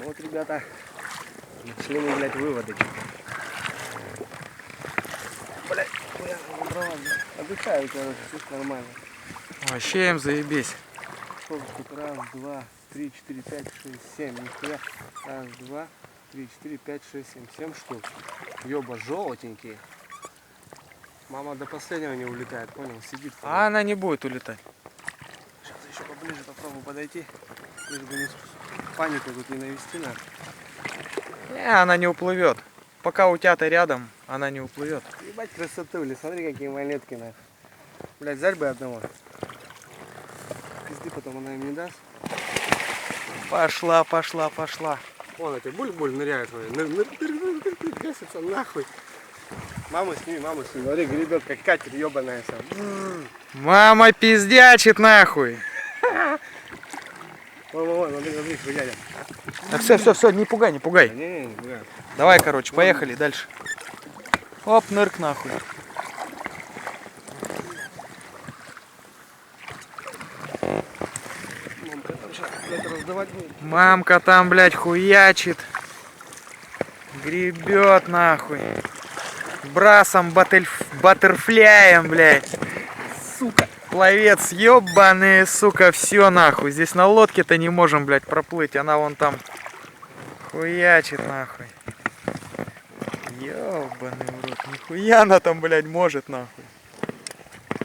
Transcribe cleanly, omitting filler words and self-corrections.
Вот, ребята, нашли мы, блядь, выводочек. Блядь, я дрова, отдыхаю, короче, все нормально. Вообще им заебись. Сколько тут? Раз, два, три, четыре, пять, шесть, семь. Нихуя. Раз, два, три, четыре, пять, шесть, семь. 7 штук. Ёба, желтенькие. Мама до последнего не улетает, понял? Сидит. А она не будет улетать. Сейчас еще поближе попробую подойти. Лишь бы не панику тут не навести надо. Она не уплывет. Пока утята рядом, она не уплывет. Ебать красоту, или смотри, какие монетки нахуй. Блять, взять бы одного. Пизды потом она им не даст. Пошла, пошла, пошла. Вон эти буль-буль ныряют. Гасится нахуй. Маму сними, смотри, гребет как катер ебаная сам. Мама пиздячит нахуй. Ой, смотри, что дядя. Так, все, не пугай, не пугай. Не пугай. Давай, короче, поехали дальше. Оп, нырк нахуй. Мамка там сейчас, блядь, раздавать будет. Мамка там, блядь, хуячит. Гребет нахуй. Брасом, баттерфляем, блядь. Сука. Пловец ебаный, сука, все нахуй. Здесь на лодке-то не можем, блядь, проплыть. Она вон там хуячит нахуй. Ебаный в рот. Нихуя она там, блядь, может нахуй.